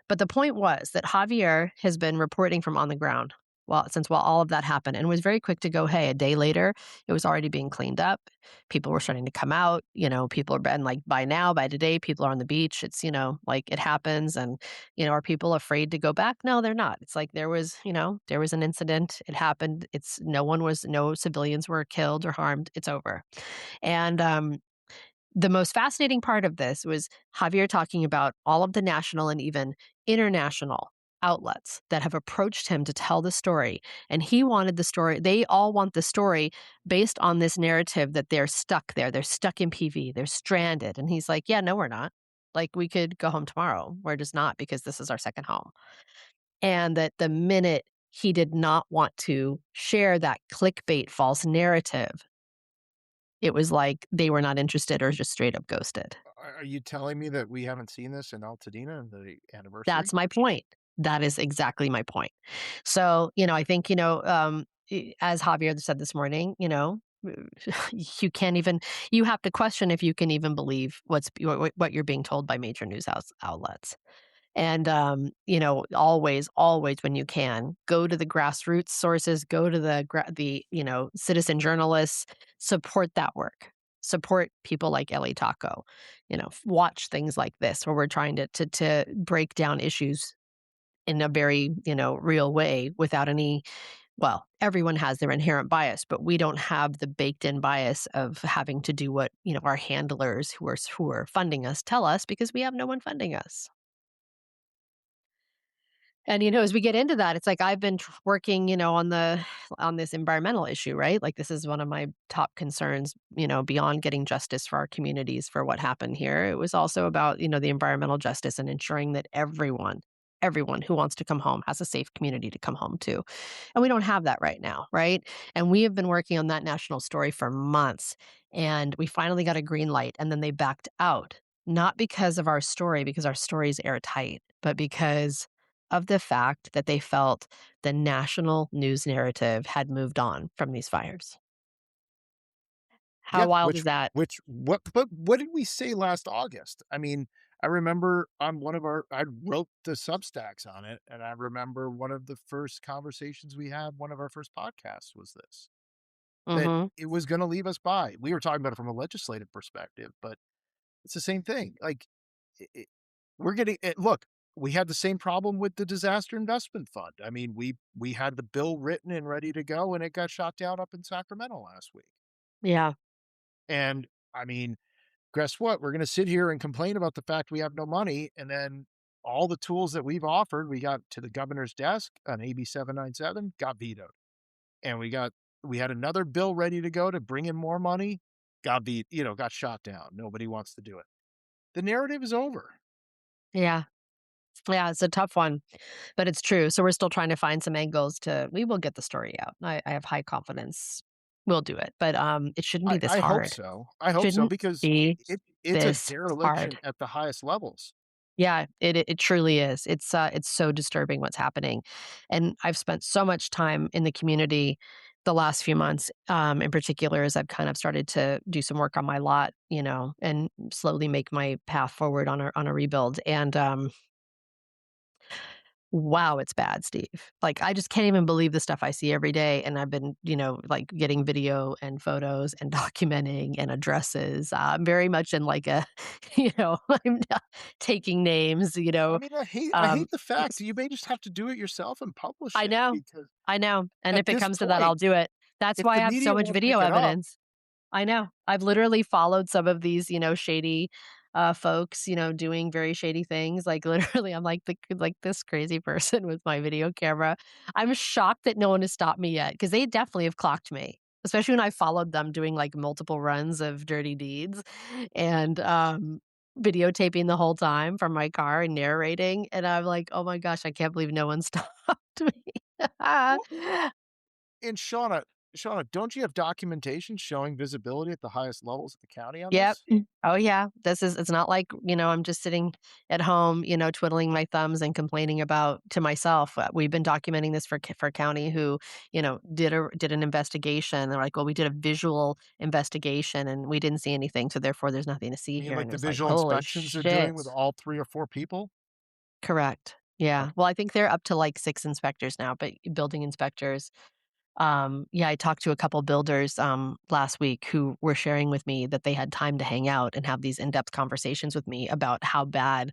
But the point was that Javier has been reporting from on the ground while all of that happened, and was very quick to go, hey, a day later, it was already being cleaned up. People were starting to come out. People are been like by today, people are on the beach. It's like it happens, and are people afraid to go back? No, they're not. It's like there was an incident. It happened. It's no civilians were killed or harmed. It's over. And the most fascinating part of this was Javier talking about all of the national and even international outlets that have approached him to tell the story. And he wanted the story, they all want the story based on this narrative that they're stuck there. They're stuck in PV, they're stranded. And he's like, yeah, no, we're not. Like, we could go home tomorrow. We're just not, because this is our second home. And that the minute he did not want to share that clickbait false narrative, it was like they were not interested or just straight up ghosted. Are you telling me that we haven't seen this in Altadena in the That's anniversary? my point. That is exactly my point. So, I think, as Javier said this morning, you can't even, you have to question if you can even believe what you're being told by major news outlets. And, always, always when you can, go to the grassroots sources, go to the citizen journalists, support that work. Support people like Ellie Taco, watch things like this where we're trying to break down issues in a very, real way without any, well, everyone has their inherent bias, but we don't have the baked in bias of having to do what, our handlers who are funding us tell us, because we have no one funding us. And, as we get into that, it's like I've been working, on this environmental issue, right? Like this is one of my top concerns, beyond getting justice for our communities for what happened here. It was also about, the environmental justice and ensuring that everyone who wants to come home has a safe community to come home to. And we don't have that right now, right? And we have been working on that national story for months, and we finally got a green light, and then they backed out. Not because of our story, because our story is airtight, but because of the fact that they felt the national news narrative had moved on from these fires. How Yeah, wild is that? what did we say last August? I mean, I remember on one of our I wrote the Substacks on it, and I remember one of the first conversations we had, one of our first podcasts was this, that Mhm. it was gonna leave us by. We were talking about it from a legislative perspective, but it's the same thing. Like, it we're getting look, we had the same problem with the disaster investment fund. I mean, we had the bill written and ready to go, and it got shot down up in Sacramento last week. Yeah. And, I mean, guess what? We're gonna sit here and complain about the fact we have no money, and then all the tools that we've offered, we got to the governor's desk on AB 797, got vetoed. And we had another bill ready to go to bring in more money, got shot down. Nobody wants to do it. The narrative is over. Yeah. Yeah, it's a tough one, but it's true. So we're still trying to find some angles to we will get the story out. I have high confidence we'll do it, but, it shouldn't be this I hope hard. so. I hope so Shouldn't because be it's a this hard. dereliction at the highest levels. Yeah, it truly is. It's so disturbing what's happening, and I've spent so much time in the community the last few months, in particular, as I've kind of started to do some work on my lot, and slowly make my path forward on a rebuild, and, wow, it's bad, Steve. Like, I just can't even believe the stuff I see every day, and I've been, like, getting video and photos and documenting and addresses. I'm very much in, like, a I'm not taking names, I mean, I um, hate the fact it's that you may just have to do it yourself and publish I it know, because I know, and at if it this comes to that, I'll point, do it. That's if why I the have so media much won't video pick it up, evidence. I know. I've literally followed some of these, shady, folks, doing very shady things. Like, literally, I'm like this crazy person with my video camera. I'm shocked that no one has stopped me yet because they definitely have clocked me, especially when I followed them doing, like, multiple runs of dirty deeds and, videotaping the whole time from my car and narrating, and I'm like, "Oh my gosh, I can't believe no one stopped me." well, and Shauna, don't you have documentation showing visibility at the highest levels of the county on Yep. this? Oh, yeah. It's not like, I'm just sitting at home, twiddling my thumbs and complaining about to myself. We've been documenting this for county who, did an investigation. They're like, "Well, we did a visual investigation and we didn't see anything, so therefore there's nothing to see I mean, here." like And it the was like, visual "Holy inspections they're doing shit." with all 3 or 4 people? Correct. Yeah. Okay. Well, I think they're up to like 6 inspectors now, but building inspectors. Yeah, I talked to a couple builders last week who were sharing with me that they had time to hang out and have these in-depth conversations with me about how bad,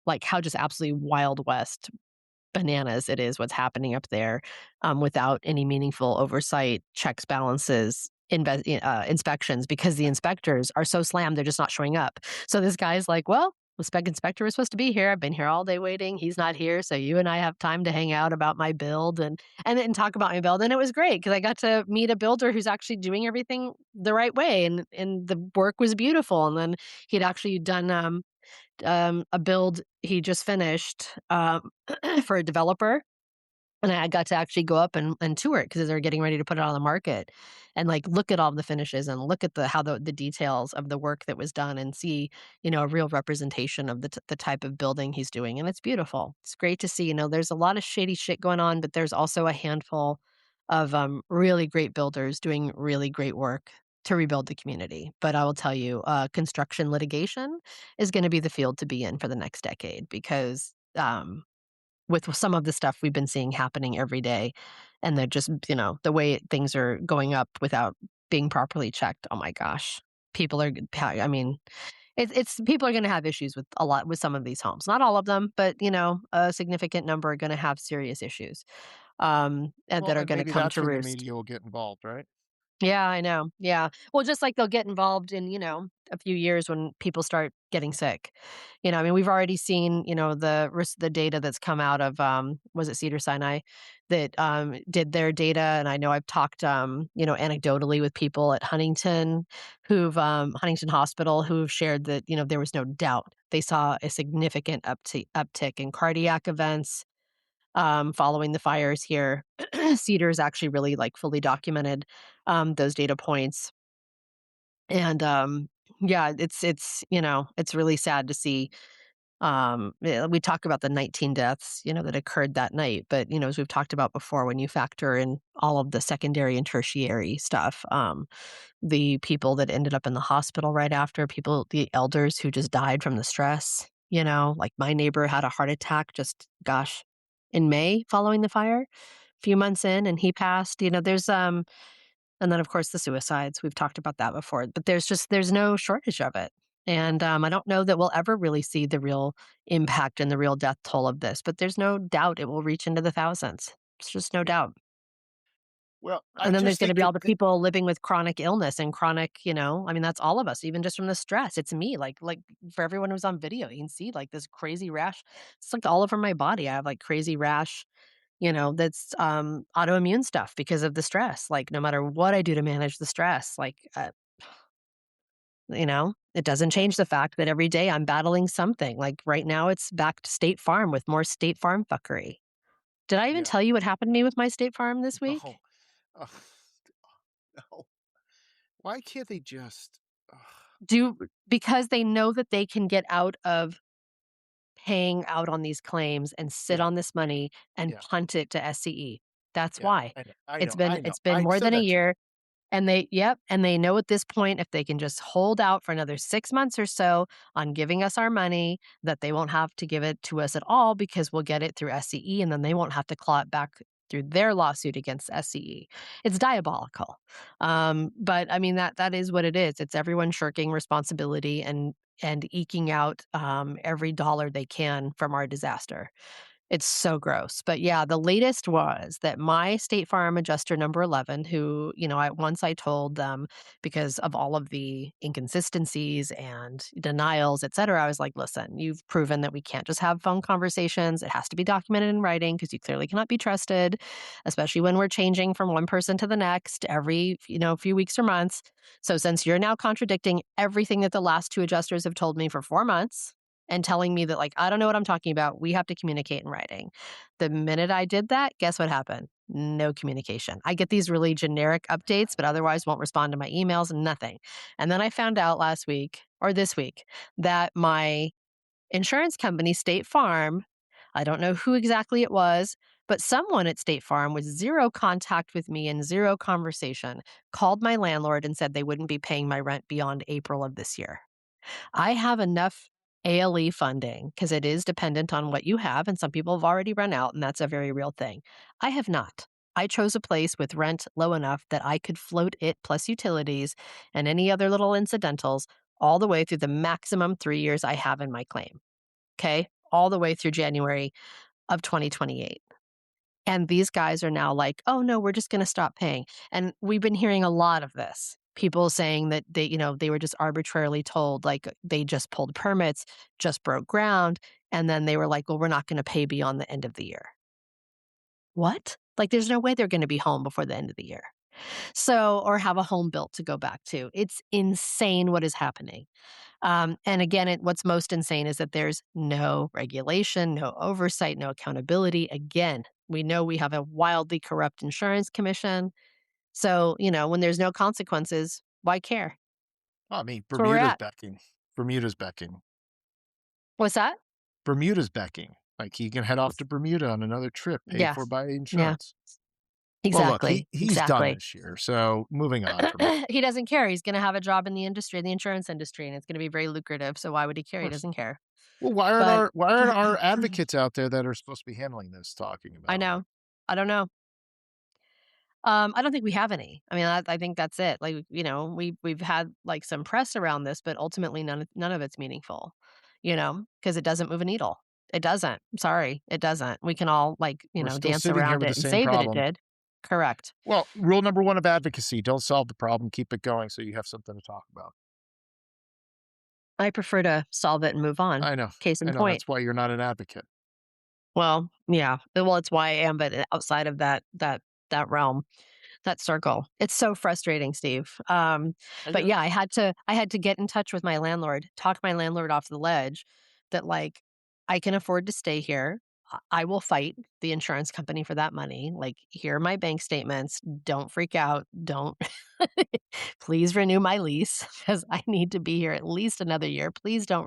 like how just absolutely wild west bananas it is what's happening up there, without any meaningful oversight, checks, balances, inspections, because the inspectors are so slammed they're just not showing up. So this guy's like, "Well, the spec inspector was supposed to be here. I've been here all day waiting. He's not here, so you and I have time to hang out about my build and then talk about my build." And it was great because I got to meet a builder who's actually doing everything the right way, and the work was beautiful. And then he'd actually done a build he just finished, for a developer, and I got to actually go up and tour it because they're getting ready to put it on the market, and, like, look at all the finishes and look at how the details of the work that was done and see, a real representation of the type of building he's doing, and it's beautiful. It's great to see, there's a lot of shady shit going on, but there's also a handful of, really great builders doing really great work to rebuild the community. But I will tell you, construction litigation is gonna be the field to be in for the next decade because, with some of the stuff we've been seeing happening every day, and they're just, the way things are going up without being properly checked, oh my gosh. People are I mean, it's people are gonna have issues with some of these homes. Not all of them, but, a significant number are gonna have serious issues, and Well, that are and gonna maybe come that's to where the roost. media will get involved, right? Yeah, I know. Yeah. Well, just like they'll get involved in, a few years when people start getting sick. I mean, we've already seen, the data that's come out of was it Cedar Sinai that did their data, and I know I've talked anecdotally with people at Huntington Hospital who've shared that, there was no doubt they saw a significant uptick in cardiac events following the fires here. Cedar's actually really, like, fully documented, those data points, and, yeah, it's really sad to see, We talk about the 19 deaths, that occurred that night, but, as we've talked about before, when you factor in all of the secondary and tertiary stuff, the people that ended up in the hospital right after, the elders who just died from the stress, like my neighbor had a heart attack just, gosh, in May following the fire, a few months in, and he passed. And then, of course, the suicides, we've talked about that before, but there's no shortage of it. And, I don't know that we'll ever really see the real impact and the real death toll of this, but there's no doubt it will reach into the thousands. It's just no doubt. Well, I And then there's just gonna think be that all the people living with chronic illness and chronic, I mean, that's all of us, even just from the stress. It's me, like, for everyone who's on video, you can see, like, this crazy rash. It's, like, all over my body. I have, like, crazy rash, that's, autoimmune stuff because of the stress. Like, no matter what I do to manage the stress, like, it doesn't change the fact that every day I'm battling something. Like, right now, it's back to State Farm with more State Farm fuckery. Did I even yeah. tell you what happened to me with my State Farm this week? No. Ugh, no. Why can't they just ugh, Do Because they know that they can get out of paying out on these claims and sit yeah, on this money and yeah, punt it to SCE. That's yeah. why. I know, I It's know, been I know. it's been I more said than a that to you. year. And they know at this point, if they can just hold out for another 6 months or so on giving us our money, that they won't have to give it to us at all because we'll get it through SCE, and then they won't have to claw it back through their lawsuit against SCE. It's diabolical. But I mean, that is what it is. It's everyone shirking responsibility and eking out, every dollar they can from our disaster. It's so gross. But yeah, the latest was that my State Farm adjuster number 11, who, I told them because of all of the inconsistencies and denials, et cetera, I was like, listen, you've proven that we can't just have phone conversations. It has to be documented in writing because you clearly cannot be trusted, especially when we're changing from one person to the next every, few weeks or months. So since you're now contradicting everything that the last two adjusters have told me for 4 months, and telling me that, like, I don't know what I'm talking about. We have to communicate in writing. The minute I did that, guess what happened? No communication. I get these really generic updates, but otherwise won't respond to my emails, nothing. And then I found out last week or this week that my insurance company, State Farm, I don't know who exactly it was, but someone at State Farm with zero contact with me and zero conversation called my landlord and said they wouldn't be paying my rent beyond April of this year. I have enough ALE funding because it is dependent on what you have, and some people have already run out, and that's a very real thing. I have not. I chose a place with rent low enough that I could float it plus utilities and any other little incidentals all the way through the maximum 3 years I have in my claim. Okay. All the way through January of 2028. And these guys are now like, "Oh, no, we're just gonna stop paying." And we've been hearing a lot of this. People saying that they were just arbitrarily told, like, they just pulled permits, just broke ground, and then they were like, "Well, we're not gonna pay beyond the end of the year." What? Like, there's no way they're gonna be home before the end of the year. So or have a home built to go back to. It's insane what is happening. And again, what's most insane is that there's no regulation, no oversight, no accountability. Again, we know we have a wildly corrupt insurance commission. So, when there's no consequences, why care? Well, I mean, That's where we're Bermuda's at. becking. Bermuda's becking. What's that? Bermuda's becking. Like, he can head off to Bermuda on another trip paid Yeah. for by Yeah. insurance. Well, look, Exactly. he's done Exactly. this year, so moving on from it. He doesn't care. He's going to have a job in the industry, the insurance industry, and it's going to be very lucrative. So why would he Of care? He course. doesn't care. Well, But why aren't our advocates out there that are supposed to be handling this talking I about it? know. I don't know. I don't think we have any. I mean, I think that's it. Like, we've had like some press around this, but ultimately none of it's meaningful, because it doesn't move a needle. It doesn't. Sorry, it doesn't. We can all like, We're still dance sitting here around with it the and same say that it problem. did. Correct. Well, rule number 1 of advocacy, don't solve the problem, keep it going so you have something to talk about. I prefer to solve it and move on. Case in I know, point. that's why you're not an advocate. Well, yeah. Well, it's why I am, but outside of that realm. That circle. It's so frustrating, Steve. I But get it. yeah, I had to get in touch with my landlord, talk my landlord off the ledge that like I can afford to stay here. I will fight the insurance company for that money. Like, here are my bank statements. Don't freak out. Don't please renew my lease because I need to be here at least another year. Please don't,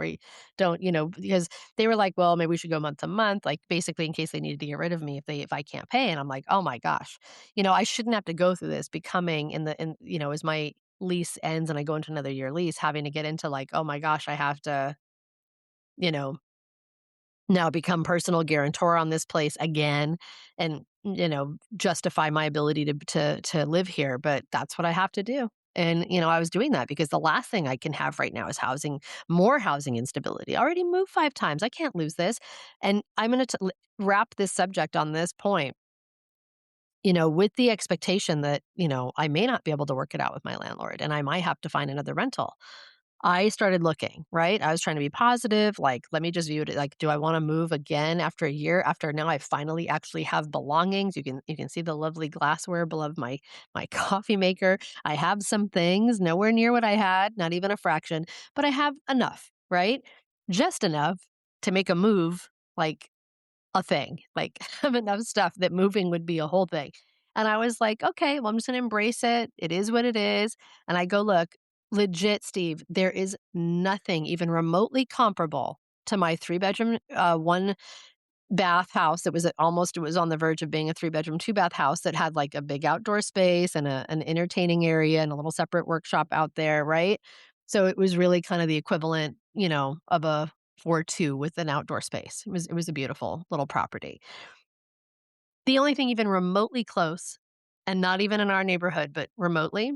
because they were like, well, maybe we should go month to month, like basically in case they needed to get rid of me if I can't pay. And I'm like, oh my gosh, I shouldn't have to go through this becoming as my lease ends and I go into another year lease, having to get into like, oh my gosh, I have to, you know, now become personal guarantor on this place again and, justify my ability to live here, but that's what I have to do. And, I was doing that because the last thing I can have right now is more housing instability. I already moved 5 times. I can't lose this. And I'm going to wrap this subject on this point, with the expectation that, I may not be able to work it out with my landlord and I might have to find another rental. I started looking, right? I was trying to be positive, like, let me just view it like, do I wanna move again after a year? After now I finally actually have belongings. You can see the lovely glassware below my coffee maker. I have some things, nowhere near what I had, not even a fraction, but I have enough, right? Just enough to make a move, like, a thing. Like, have enough stuff that moving would be a whole thing. And I was like, "Okay, well, I'm just gonna embrace it. It is what it is." And I go, "Look, legit, Steve, there is nothing even remotely comparable to my 3-bedroom, 1-bath house that was it was on the verge of being a 3-bedroom, 2-bath house that had, like, a big outdoor space and an entertaining area and a little separate workshop out there, right? So it was really kind of the equivalent, of a 4-2 with an outdoor space. It was a beautiful little property. The only thing even remotely close, and not even in our neighborhood, but remotely,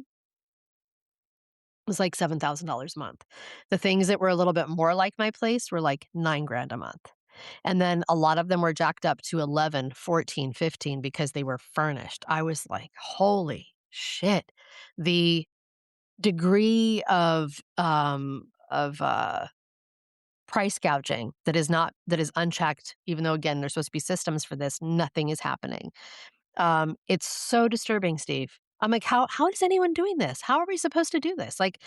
was like $7,000 a month. The things that were a little bit more like my place were like 9 grand a month. And then a lot of them were jacked up to 11, 14, 15 because they were furnished. I was like, "Holy shit." The degree of price gouging that is unchecked, even though, again, there's supposed to be systems for this, nothing is happening. It's so disturbing, Steve. I'm like, "How is anyone doing this? How are we supposed to do this?" Like,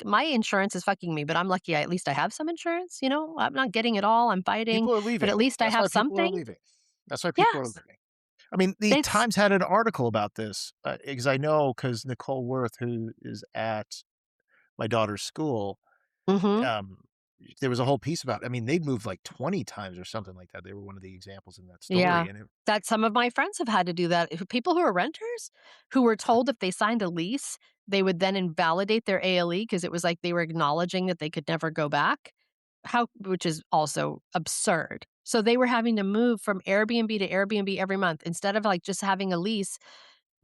my insurance is fucking me, but I'm lucky at least I have some insurance, I'm not getting it all, I'm fighting, People are but at leaving. least I That's why have people are something. leaving. That's why people are Yes. leaving. I mean, the It's Times had an article about this, because I know because Nicole Worth, who is at my daughter's school, Mhm. um, there was a whole piece about I mean, they'd moved like 20 times or something like that. They were one of the examples in that Yeah. story, and it That some of my friends have had to do that. People who are renters, who were told if they signed a lease, they would then invalidate their ALE because it was like they were acknowledging that they could never go back, which is also absurd. So they were having to move from Airbnb to Airbnb every month instead of, like, just having a lease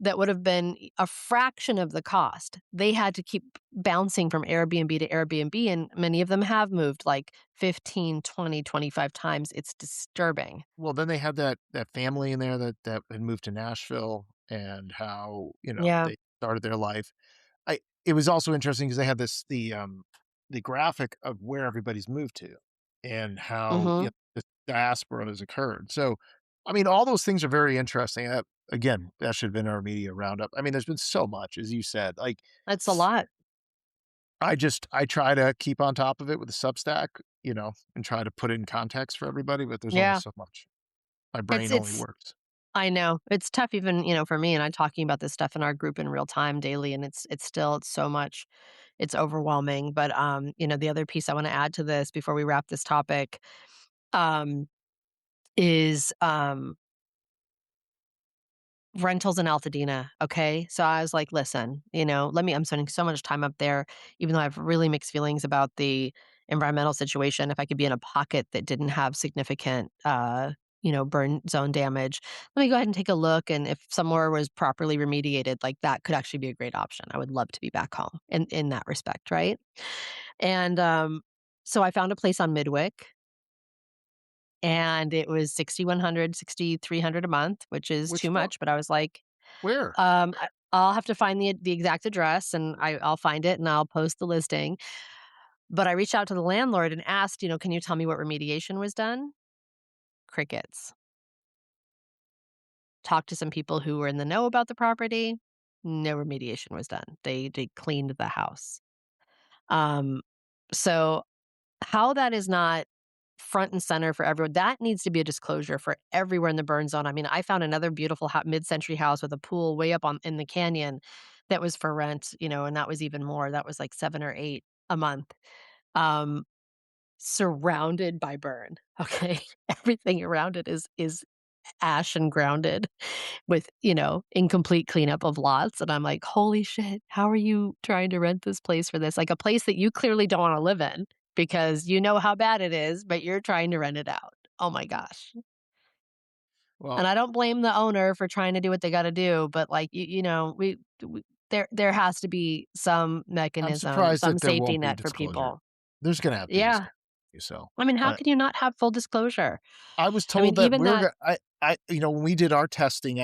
that would have been a fraction of the cost. They had to keep bouncing from Airbnb to Airbnb, and many of them have moved like 15, 20, 25 times. It's disturbing. well, then they had that family in there that had moved to Nashville and how, Yeah. they started their life. I It was also interesting because they had the graphic of where everybody's moved to and how, Mhm. the diaspora has occurred. So, I mean, all those things are very interesting. Again, that should have been our media roundup. I mean, there's been so much, as you said. Like, That's a lot. I try to keep on top of it with the Substack, and try to put it in context for everybody, but there's only Yeah. so much. My It's brain only it's works. I know. It's tough even, for me, and I'm talking about this stuff in our group in real time daily, and it's so much. It's overwhelming, but, the other piece I wanna add to this before we wrap this topic, um, is, rentals in Altadena, okay? So I was like, "Listen, I'm spending so much time up there, even though I have really mixed feelings about the environmental situation. If I could be in a pocket that didn't have significant, burn zone damage, let me go ahead and take a look, and if somewhere was properly remediated, like, that could actually be a great option. I would love to be back home in that respect, right? And, so I found a place on Midwick, and it was 6,100, 6,300 a month, which is Which too one? much, but I was like, Where? I'll have to find the exact address, and I'll find it, and I'll post the listing. But I reached out to the landlord and asked, "Can you tell me what remediation was done?" Crickets. Talked to some people who were in the know about the property. No remediation was done. They cleaned the house. Um, so how that is not front and center for everyone. That needs to be a disclosure for everywhere in the burn zone. I mean, I found another beautiful mid-century house with a pool way up on in the canyon that was for rent, and that was even more. That was like 7 or 8 a month. Um, Surrounded by burn, okay? Everything around it is ash and grounded with, incomplete cleanup of lots, and I'm like, "Holy shit, how are you trying to rent this place for this?" Like, a place that you clearly don't wanna live in because you know how bad it is, but you're trying to rent it out. Oh my gosh. And Well, I don't blame the owner for trying to do what they gotta do, but, like, we there has to be some I'm mechanism, surprised some that there safety won't be net for disclosure. people. There's gonna have to be Yeah. disclosure, so, I mean, how uh, can you not have full disclosure? I was I mean, told that even we were that. go when we did our testing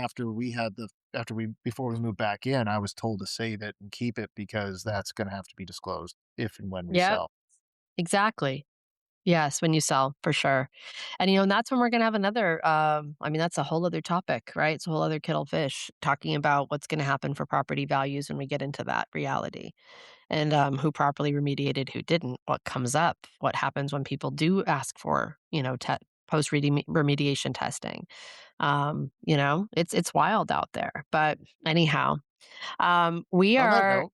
before we moved back in, I was told to save it and keep it because that's gonna have to be disclosed if and when we Yep, sell. exactly. Yes, when you sell, for sure. And that's when we're gonna have another, I mean, that's a whole other topic, right? It's a whole other kettle of fish, talking about what's gonna happen for property values when we get into that reality, and, who properly remediated, who didn't, what comes up, what happens when people do ask for, post remediation testing. It's wild out there, but anyhow, we On that are note,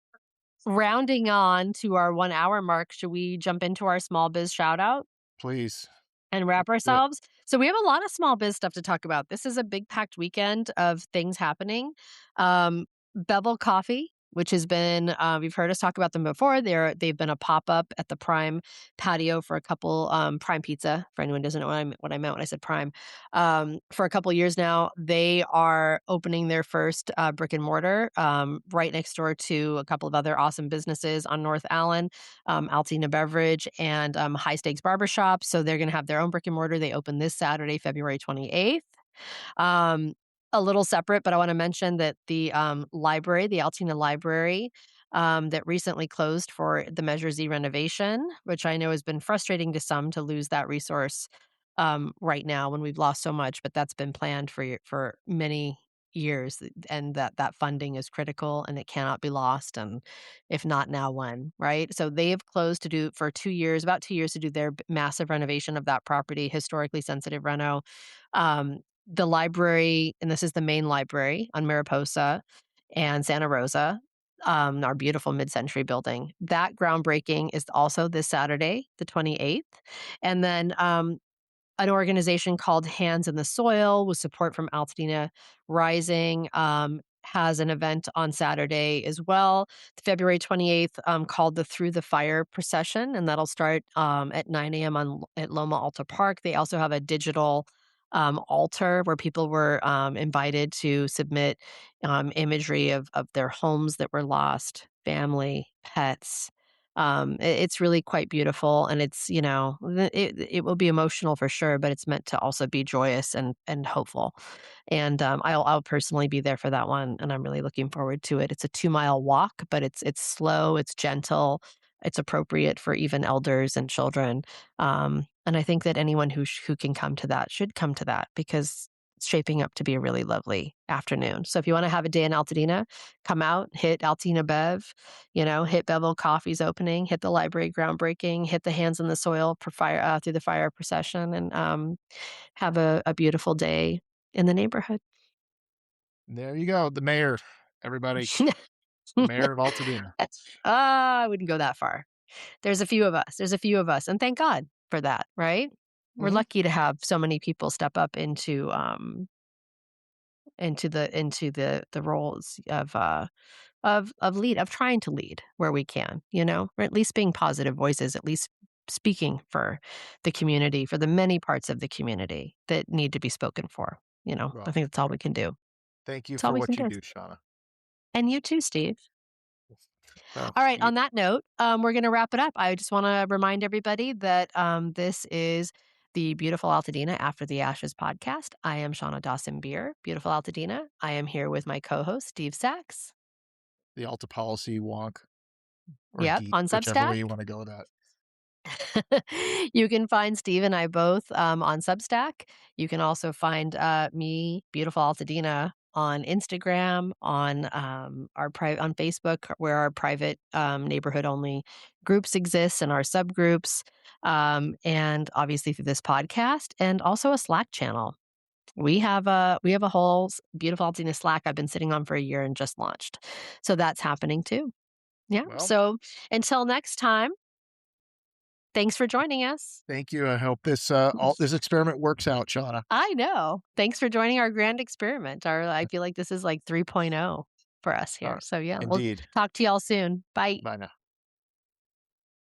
rounding on to our 1 hour mark. Should we jump into our small biz shout out please, and wrap do it. ourselves? So we have a lot of small biz stuff to talk about. This is a big packed weekend of things happening. Bevel Coffee, which has been, you've heard us talk about them before. They've been a pop up at the Prime patio for a couple. Prime Pizza, for anyone who doesn't know what I meant when I said Prime, for a couple years now. They are opening their first brick and mortar, right next door to a couple of other awesome businesses on North Allen, Altina Beverage and High Stakes Barbershop. So they're going to have their own brick and mortar. They open this Saturday, February 28th. Um, a little separate, but I want to mention that the library, the Altina Library, that recently closed for the Measure Z renovation, which I know has been frustrating to some to lose that resource right now when we've lost so much, but that's been planned for many years, and that funding is critical and it cannot be lost. And if not now, when, right? So they have closed to do for 2 years, about 2 years, to do their massive renovation of that property, historically sensitive reno. The library, and this is the main library on Mariposa and Santa Rosa, our beautiful mid-century building. That groundbreaking is also this Saturday, the 28th. And then an organization called Hands in the Soil with support from Altadena Rising has an event on Saturday as well, February 28th, called the Through the Fire procession, and that'll start at 9 a.m. At Loma Alta Park. They also have a digital altar where people were invited to submit imagery of their homes that were lost, family, pets. It's really quite beautiful, and it will be emotional for sure, but it's meant to also be joyous and hopeful. And I'll personally be there for that one, and I'm really looking forward to it. It's a 2 mile walk, but it's slow, it's gentle, it's appropriate for even elders and children. And I think that anyone who can come to that should come to that because it's shaping up to be a really lovely afternoon. So if you want to have a day in Altadena, come out, hit Altina Bev, hit Bevel Coffee's opening, hit the library groundbreaking, hit the Hands in the Soil through the fire procession, and have a beautiful day in the neighborhood. There you go, the mayor, everybody, the mayor of Altadena. I wouldn't go that far. There's a few of us. There's a few of us, and thank God for that, right? We're Mhm. lucky to have so many people step up into the roles of lead, of trying to lead where we can, or at least being positive voices, at least speaking for the community, for the many parts of the community that need to be spoken for. I Well, think that's all we can do. thank you That's all for we can what you do. do, Shauna. And you too, Steve. Well, All right. you On that note, we're going to wrap it up. I just want to remind everybody that this is the Beautiful Altadena After the Ashes podcast. I am Shauna Dawson Beer, Beautiful Altadena. I am here with my co-host Steve Sachs. the Alta policy wonk or Yep, geek, on whichever Substack. way you wanna go with that. You can find Steve and I both on Substack. You can also find me, Beautiful Altadena, on Instagram, on on Facebook, where our private neighborhood only groups exist and our subgroups, and obviously through this podcast, and also a Slack channel. We have a whole beautiful Altadena Slack I've been sitting on for a year and just launched, so that's happening too. Yeah. Well, So until next time, thanks for joining us. thank you. I hope this experiment works out, Shauna. I know. Thanks for joining our grand experiment. I feel like this is like 3.0 for us here. Uh, So yeah, we'll Indeed. talk to y'all soon. Bye. Bye now.